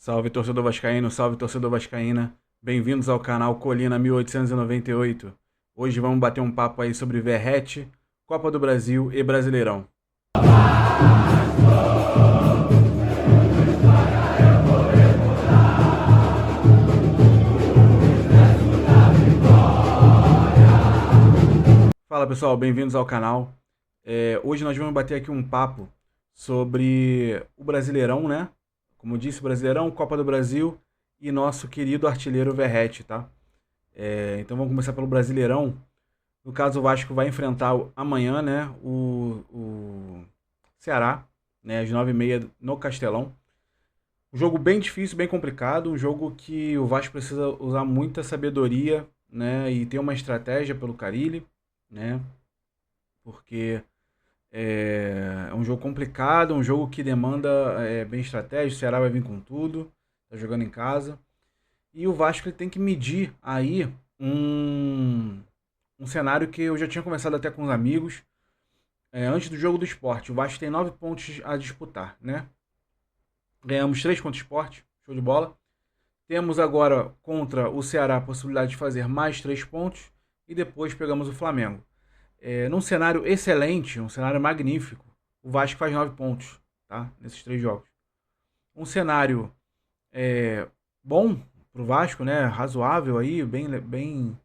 Salve torcedor vascaíno, salve torcedor vascaína. Bem-vindos ao canal Colina 1898. Hoje vamos bater um papo aí sobre Verratti, Copa do Brasil e Brasileirão. Fala pessoal, bem-vindos ao canal. Hoje nós vamos bater aqui um papo sobre o Brasileirão, né? Como disse, Brasileirão, Copa do Brasil e nosso querido artilheiro Verratti, tá? Então vamos começar pelo Brasileirão. No caso, o Vasco vai enfrentar amanhã, né, o Ceará, né, às 9h30 no Castelão. Um jogo bem difícil, bem complicado, um jogo que o Vasco precisa usar muita sabedoria, né, e ter uma estratégia pelo Carille, né, porque é um jogo complicado, um jogo que demanda bem estratégia. O Ceará vai vir com tudo, tá jogando em casa. E o Vasco ele tem que medir aí um cenário que eu já tinha conversado até com os amigos. Antes do jogo do Sport, o Vasco tem 9 pontos a disputar, né? Ganhamos 3 contra o Sport, show de bola. Temos agora contra o Ceará a possibilidade de fazer mais 3 pontos e depois pegamos o Flamengo. Num cenário excelente, um cenário magnífico, o Vasco faz 9 pontos, tá? Nesses 3 jogos. Um cenário bom pro Vasco, né? Razoável aí, bem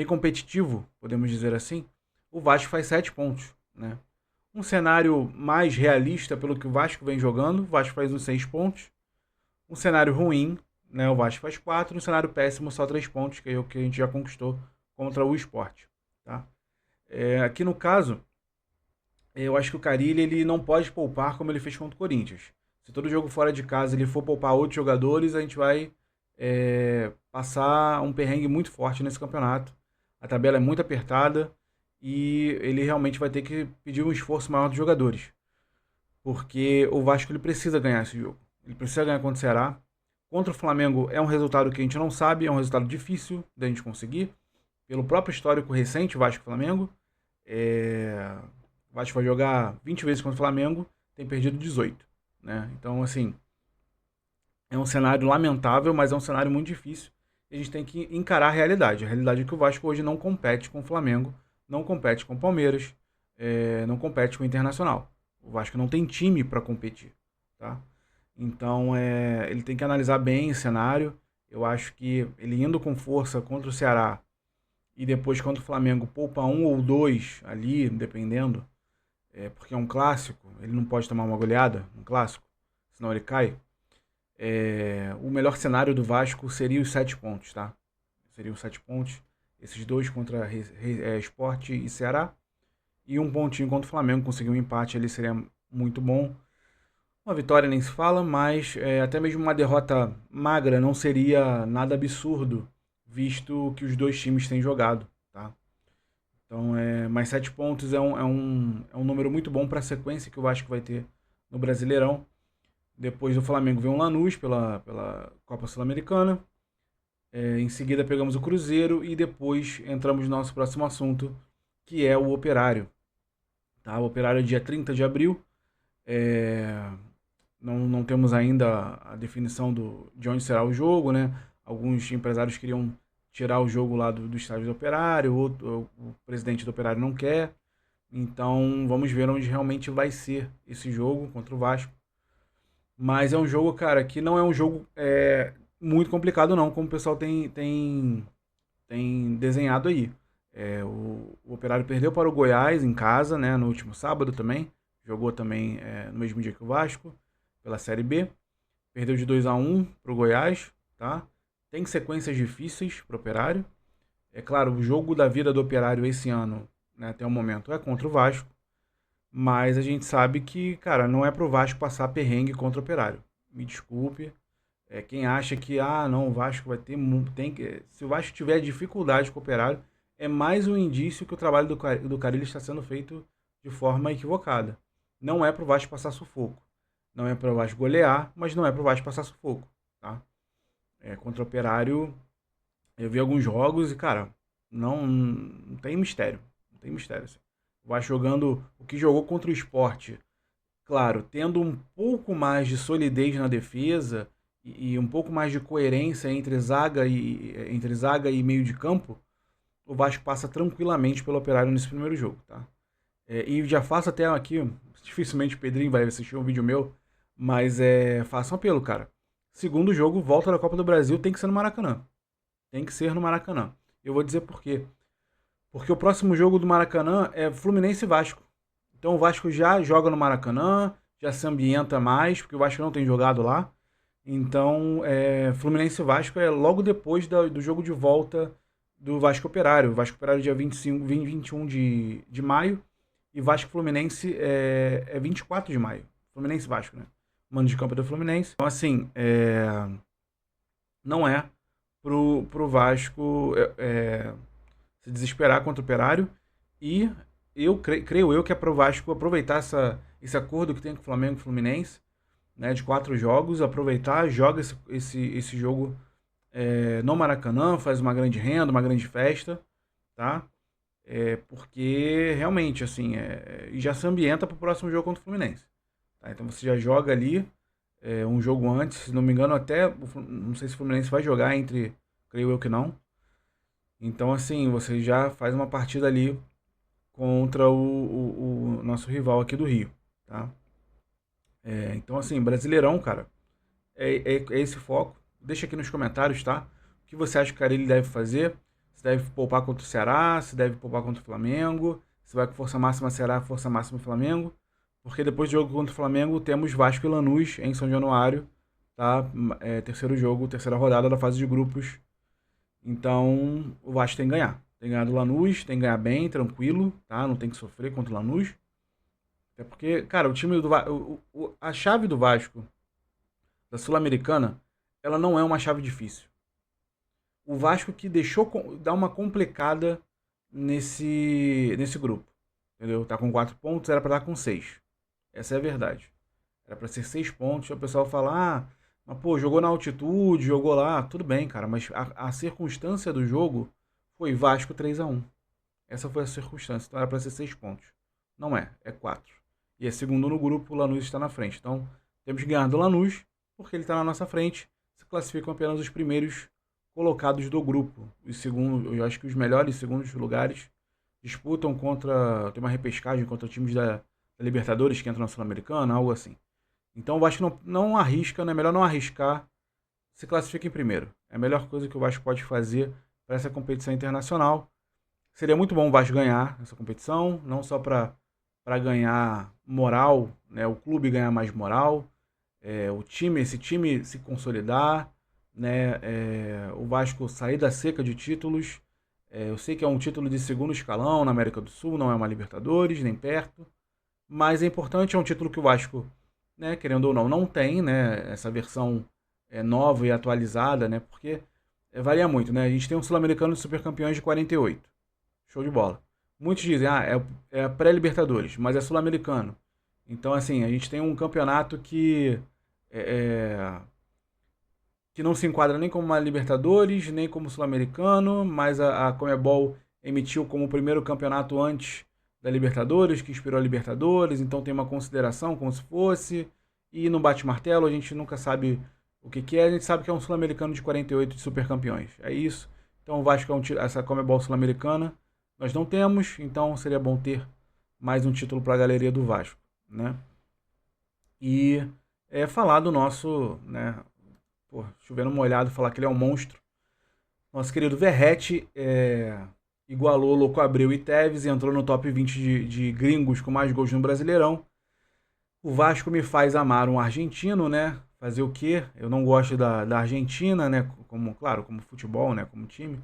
competitivo, podemos dizer assim. O Vasco faz 7 pontos, né? Um cenário mais realista pelo que o Vasco vem jogando, o Vasco faz uns 6 pontos. Um cenário ruim, né? O Vasco faz 4. Um cenário péssimo, só 3 pontos, que é o que a gente já conquistou contra o Sport, tá? Aqui no caso, eu acho que o Carille ele não pode poupar como ele fez contra o Corinthians. Se todo jogo fora de casa ele for poupar outros jogadores, a gente vai passar um perrengue muito forte nesse campeonato. A tabela é muito apertada e ele realmente vai ter que pedir um esforço maior dos jogadores. Porque o Vasco ele precisa ganhar esse jogo. Ele precisa ganhar contra o Ceará. Contra o Flamengo é um resultado que a gente não sabe, é um resultado difícil da gente conseguir. Pelo próprio histórico recente, Vasco e Flamengo. O Vasco vai jogar 20 vezes contra o Flamengo, tem perdido 18. Né? Então, assim, é um cenário lamentável, mas é um cenário muito difícil. E a gente tem que encarar a realidade. A realidade é que o Vasco hoje não compete com o Flamengo, não compete com o Palmeiras, não compete com o Internacional. O Vasco não tem time para competir. Tá? Então, ele tem que analisar bem o cenário. Eu acho que ele indo com força contra o Ceará e depois contra o Flamengo poupa um ou dois ali, dependendo, porque é um clássico, ele não pode tomar uma goleada, um clássico, senão ele cai. O melhor cenário do Vasco seria os 7 pontos, tá? Seriam os 7 pontos, esses dois contra Sport e Ceará, e um pontinho contra o Flamengo, conseguir um empate ali seria muito bom. Uma vitória nem se fala, mas até mesmo uma derrota magra não seria nada absurdo, visto que os dois times têm jogado, tá? Então, mais 7 pontos é um número muito bom para a sequência que o Vasco vai ter no Brasileirão. Depois do Flamengo vem o Lanús pela Copa Sul-Americana. Em seguida pegamos o Cruzeiro e depois entramos no nosso próximo assunto, que é o Operário. Tá? O Operário é dia 30 de abril. Não temos ainda a definição de onde será o jogo, né? Alguns empresários queriam tirar o jogo lá do estádio do Operário, o presidente do Operário não quer. Então vamos ver onde realmente vai ser esse jogo contra o Vasco. Mas é um jogo, cara, que não é um jogo muito complicado não, como o pessoal tem desenhado aí. O Operário perdeu para o Goiás em casa, né, no último sábado também. Jogou também no mesmo dia que o Vasco, pela Série B. Perdeu de 2-1 para o Goiás, tá? Tem sequências difíceis para o Operário. É claro, o jogo da vida do Operário esse ano, né, até o momento, é contra o Vasco. Mas a gente sabe que, cara, não é pro Vasco passar perrengue contra o Operário. Me desculpe. Quem acha que, não, o Vasco vai ter... se o Vasco tiver dificuldade com o Operário, é mais um indício que o trabalho do Carille está sendo feito de forma equivocada. Não é pro Vasco passar sufoco. Não é pro Vasco golear, mas não é pro Vasco passar sufoco, tá? Contra o Operário, eu vi alguns jogos e, cara, não tem mistério. Não tem mistério, assim. O Vasco jogando o que jogou contra o Sport, claro, tendo um pouco mais de solidez na defesa e um pouco mais de coerência entre zaga e meio de campo, o Vasco passa tranquilamente pelo Operário nesse primeiro jogo, tá? E já faço até aqui, dificilmente o Pedrinho vai assistir um vídeo meu, mas faça um apelo, cara. Segundo jogo, volta da Copa do Brasil, tem que ser no Maracanã. Tem que ser no Maracanã. Eu vou dizer por quê. Porque o próximo jogo do Maracanã é Fluminense e Vasco. Então o Vasco já joga no Maracanã, já se ambienta mais, porque o Vasco não tem jogado lá. Então, Fluminense e Vasco é logo depois do jogo de volta do Vasco Operário. O Vasco Operário dia 25, 21 de maio e Vasco Fluminense é 24 de maio. Fluminense e Vasco, né? Mano de campo do Fluminense. Então, assim, não é pro Vasco se desesperar contra o Operário. E creio eu que é pro Vasco aproveitar esse acordo que tem com o Flamengo e Fluminense, né, de 4 jogos, aproveitar, joga esse jogo no Maracanã, faz uma grande renda, uma grande festa, tá? Porque realmente, assim, e já se ambienta pro próximo jogo contra o Fluminense. Tá? Então você já joga ali um jogo antes, se não me engano, não sei se o Fluminense vai jogar creio eu que não. Então, assim, você já faz uma partida ali contra o nosso rival aqui do Rio, tá? Então, assim, Brasileirão, cara, é esse foco. Deixa aqui nos comentários, tá? O que você acha que o Carille deve fazer? Se deve poupar contra o Ceará, se deve poupar contra o Flamengo, se vai com força máxima Ceará, força máxima Flamengo. Porque depois do jogo contra o Flamengo, temos Vasco e Lanús em São Januário, tá? Terceiro jogo, terceira rodada da fase de grupos. Então, o Vasco tem que ganhar. Tem que ganhar do Lanús, tem que ganhar bem, tranquilo, tá? Não tem que sofrer contra o Lanús. Até porque, cara, o time do a chave do Vasco da Sul-Americana, ela não é uma chave difícil. O Vasco que deixou dar uma complicada nesse grupo, entendeu? Tá com 4 pontos, era para estar com 6. Essa é a verdade. Era para ser 6 pontos, o pessoal fala, mas pô, jogou na altitude, jogou lá, tudo bem, cara, mas a circunstância do jogo foi Vasco 3-1. Essa foi a circunstância, então era para ser 6 pontos. Não é 4. E é segundo no grupo, o Lanús está na frente. Então, temos que ganhar do Lanús, porque ele está na nossa frente. Se classificam apenas os primeiros colocados do grupo. Os segundos, eu acho que os melhores segundos lugares disputam tem uma repescagem contra times da Libertadores que entram na Sul-Americana, algo assim. Então o Vasco não arrisca, né? É melhor não arriscar, se classifica em primeiro. É a melhor coisa que o Vasco pode fazer para essa competição internacional. Seria muito bom o Vasco ganhar essa competição, não só para ganhar moral, né? O clube ganhar mais moral, esse time se consolidar, né? O Vasco sair da seca de títulos. Eu sei que é um título de segundo escalão na América do Sul, não é uma Libertadores, nem perto, mas é importante, é um título que o Vasco, né, querendo ou não tem, né, essa versão nova e atualizada, né, porque varia muito, né, a gente tem um Sul-Americano de Supercampeões de 48, show de bola. Muitos dizem, é pré-Libertadores, mas é Sul-Americano. Então, assim, a gente tem um campeonato que não se enquadra nem como uma Libertadores, nem como Sul-Americano, mas a Conmebol emitiu como o primeiro campeonato antes da Libertadores, que inspirou a Libertadores, então tem uma consideração como se fosse, e no bate-martelo a gente nunca sabe o que é, a gente sabe que é um Sul-Americano de 48 de supercampeões, é isso. Então o Vasco essa Conmebol Sul-Americana nós não temos, então seria bom ter mais um título para a galeria do Vasco, né? E falar do nosso, né, pô, chovendo molhado, falar que ele é um monstro. Nosso querido Verratti igualou Louco Abreu e Tevez e entrou no top 20 de gringos com mais gols no Brasileirão. O Vasco me faz amar um argentino, né? Fazer o quê? Eu não gosto da Argentina, né? Claro, como futebol, né? Como time,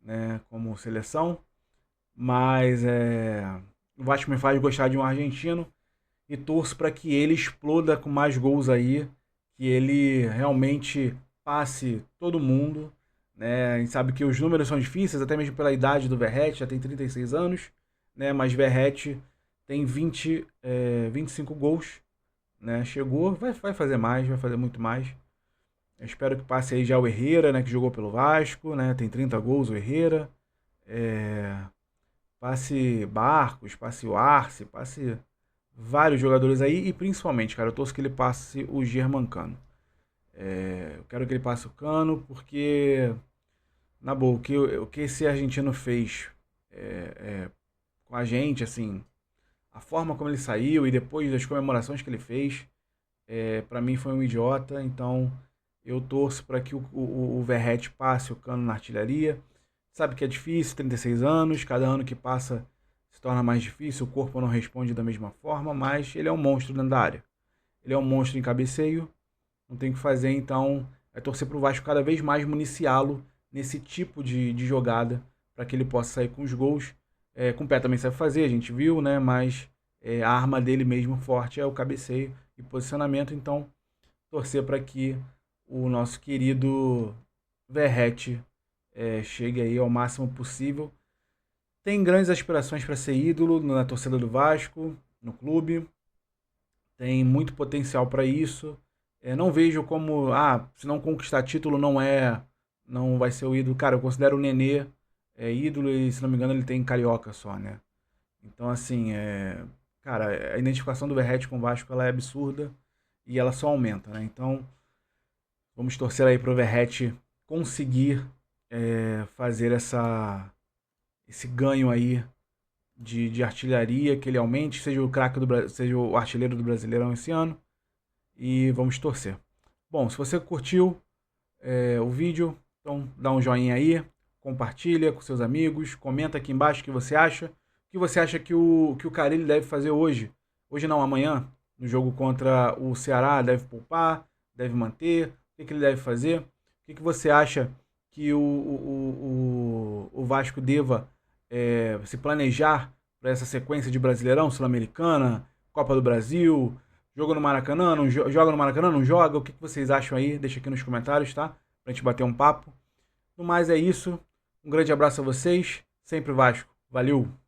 né? Como seleção. Mas o Vasco me faz gostar de um argentino e torço para que ele exploda com mais gols aí, que ele realmente passe todo mundo, né? A gente sabe que os números são difíceis, até mesmo pela idade do Verratti, já tem 36 anos, né? Mas Verratti tem 25 gols, né? Chegou, vai fazer mais, vai fazer muito mais. Eu espero que passe aí já o Herrera, né? Que jogou pelo Vasco, né? Tem 30 gols o Herrera. Passe Barcos, passe o Arce, passe vários jogadores aí e principalmente, cara, eu torço que ele passe o Germancano. Eu quero que ele passe o Cano, porque, na boa, o que esse argentino fez com a gente, assim, a forma como ele saiu e depois das comemorações que ele fez, para mim foi um idiota. Então eu torço para que o Verratti passe o Cano na artilharia. Sabe que é difícil, 36 anos, cada ano que passa se torna mais difícil, o corpo não responde da mesma forma, mas ele é um monstro dentro da área. Ele é um monstro em cabeceio, não tem o que fazer, então é torcer para o Vasco cada vez mais municiá-lo nesse tipo de jogada, para que ele possa sair com os gols. Com o pé também sabe fazer, a gente viu, né? Mas a arma dele mesmo forte é o cabeceio e posicionamento, então torcer para que o nosso querido Verratti chegue aí ao máximo possível. Tem grandes aspirações para ser ídolo na torcida do Vasco, no clube. Tem muito potencial para isso. Não vejo como, se não conquistar título não vai ser o ídolo. Cara, eu considero o Nenê ídolo e, se não me engano, ele tem carioca só, né? Então, assim, cara, a identificação do Verratti com o Vasco ela é absurda e ela só aumenta, né? Então, vamos torcer aí pro Verratti conseguir fazer esse ganho aí de artilharia, que ele aumente, seja o craque seja o artilheiro do Brasileirão esse ano. E vamos torcer. Bom, se você curtiu o vídeo, então dá um joinha aí, compartilha com seus amigos, comenta aqui embaixo o que você acha. O que você acha que o Carille deve fazer hoje? Hoje não, amanhã, no jogo contra o Ceará, deve poupar, deve manter? O que ele deve fazer? O que você acha que o Vasco deva se planejar para essa sequência de Brasileirão, Sul-Americana, Copa do Brasil, joga no Maracanã, não joga no Maracanã, não joga? O que vocês acham aí? Deixa aqui nos comentários, tá? Pra gente bater um papo. No mais é isso. Um grande abraço a vocês. Sempre Vasco. Valeu!